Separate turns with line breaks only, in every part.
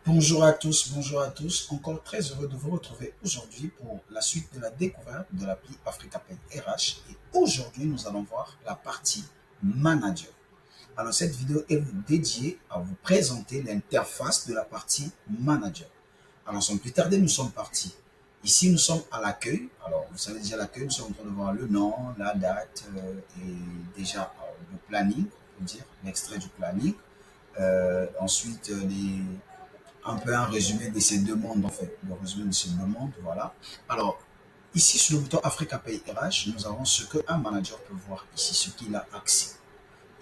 Bonjour à tous. Encore très heureux de vous retrouver aujourd'hui pour la suite de la découverte de l'appli AfricaPay RH. Et aujourd'hui, nous allons voir la partie Manager. Alors, cette vidéo est dédiée à vous présenter l'interface de la partie Manager. Alors, sans plus tarder, nous sommes partis. Ici, nous sommes à l'accueil. Alors, vous savez déjà l'accueil, nous sommes en train de voir le nom, la date et déjà le planning, on peut dire, l'extrait du planning. Ensuite, un peu un résumé de ces demandes, en fait. Le résumé de ces demandes, voilà. Alors, ici, sur le bouton Africa Pay RH, nous avons ce qu'un manager peut voir ici, ce qu'il a accès.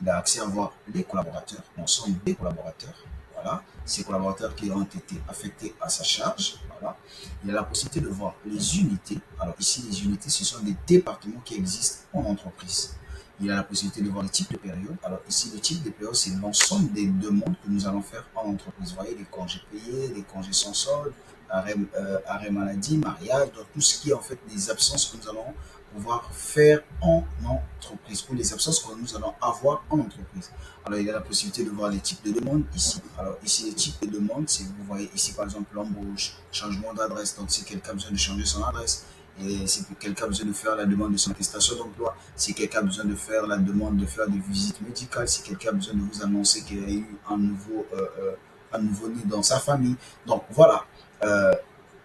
Il a accès à voir les collaborateurs, l'ensemble des collaborateurs, voilà. Ces collaborateurs qui ont été affectés à sa charge, voilà. Il a la possibilité de voir les unités. Alors ici, les unités, ce sont des départements qui existent en entreprise. Il a la possibilité de voir le type de période. Alors ici, le type de période, c'est l'ensemble des demandes que nous allons faire en entreprise. Vous voyez, les congés payés, les congés sans solde, arrêt maladie, mariage, donc tout ce qui est en fait des absences que nous allons pouvoir faire en entreprise ou les absences que nous allons avoir en entreprise. Alors, il y a la possibilité de voir les types de demandes ici. Alors, ici, les types de demandes, c'est, vous voyez ici, par exemple, l'embauche, changement d'adresse. Donc, si quelqu'un a besoin de changer son adresse, et si quelqu'un a besoin de faire la demande de son attestation d'emploi, si quelqu'un a besoin de faire la demande de faire des visites médicales, si quelqu'un a besoin de vous annoncer qu'il y a eu un nouveau-né dans sa famille. Donc, voilà. Euh,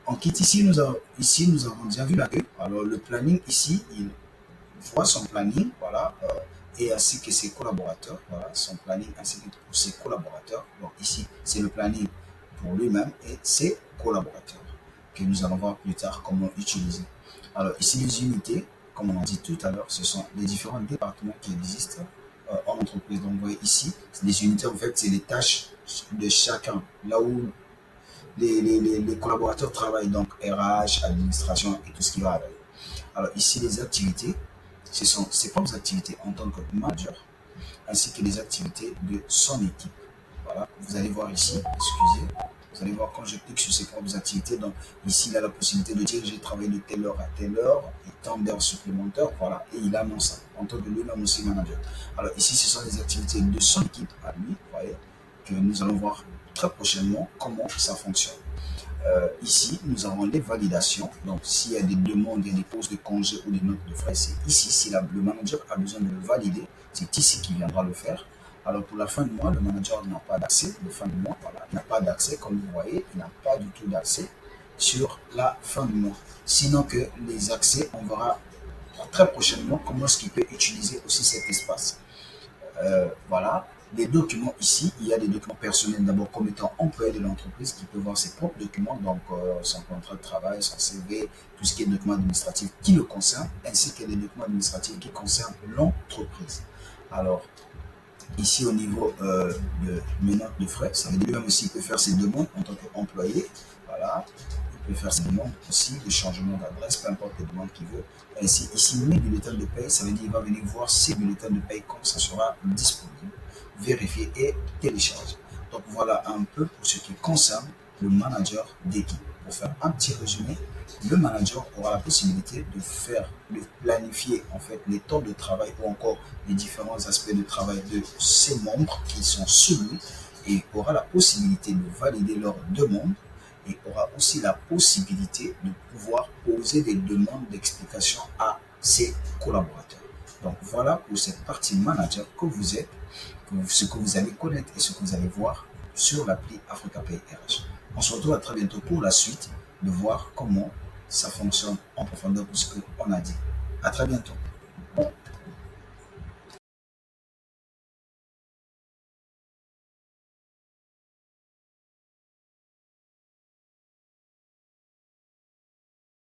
on quitte ici, nous avons déjà vu l'accueil. Alors, le planning ici, il voit son planning, voilà, et ainsi que ses collaborateurs, voilà, son planning ainsi que pour ses collaborateurs. Donc, ici, c'est le planning pour lui-même et ses collaborateurs que nous allons voir plus tard comment utiliser. Alors, ici, les unités, comme on a dit tout à l'heure, ce sont les différents départements qui existent en entreprise. Donc, vous voyez ici, les unités, en fait, c'est les tâches de chacun, là où les collaborateurs travaillent, donc RH, administration et tout ce qui va avec. Alors ici, les activités, ce sont ses propres activités en tant que manager, ainsi que les activités de son équipe. Voilà, vous allez voir ici, excusez, vous allez voir quand je clique sur ses propres activités, donc ici, il a la possibilité de dire j'ai travaillé de telle heure à telle heure, et tant d'heures supplémentaires, voilà, et il annonce ça en tant que lui-même aussi manager. Alors ici, ce sont les activités de son équipe à lui, vous voyez, que nous allons voir très prochainement comment ça fonctionne. Ici, nous avons les validations. Donc, s'il y a des demandes, il y a des pauses de congé ou des notes de frais, c'est ici. Si le manager a besoin de le valider, c'est ici qu'il viendra le faire. Alors, pour la fin du mois, le manager n'a pas d'accès. Le fin du mois, voilà, il n'a pas d'accès. Comme vous voyez, il n'a pas du tout d'accès sur la fin du mois. Sinon que les accès, on verra très prochainement comment est-ce qu'il peut utiliser aussi cet espace. Voilà. Les documents ici, il y a des documents personnels d'abord comme étant employé de l'entreprise qui peut voir ses propres documents, donc son contrat de travail, son CV, tout ce qui est documents administratifs qui le concernent, ainsi que les documents administratifs qui concernent l'entreprise. Alors, ici au niveau de mes notes de frais, ça veut dire même aussi il peut faire ses demandes en tant qu'employé. Voilà. Il peut faire ses demandes aussi de changement d'adresse, peu importe les demandes qu'il veut. Ainsi, ici, mes bulletins de paie, ça veut dire qu'il va venir voir ses bulletins de paie quand ça sera disponible, vérifier et télécharger. Donc voilà un peu pour ce qui concerne le manager d'équipe. Pour faire un petit résumé, le manager aura la possibilité de faire, de planifier en fait les temps de travail ou encore les différents aspects de travail de ses membres qui sont sous lui et aura la possibilité de valider leurs demandes et aura aussi la possibilité de pouvoir poser des demandes d'explication à ses collaborateurs. Donc voilà pour cette partie manager que vous êtes, ce que vous allez connaître et ce que vous allez voir sur l'appli AfricaPay RH. On se retrouve à très bientôt pour la suite de voir comment ça fonctionne en profondeur pour ce qu'on a dit. À très bientôt.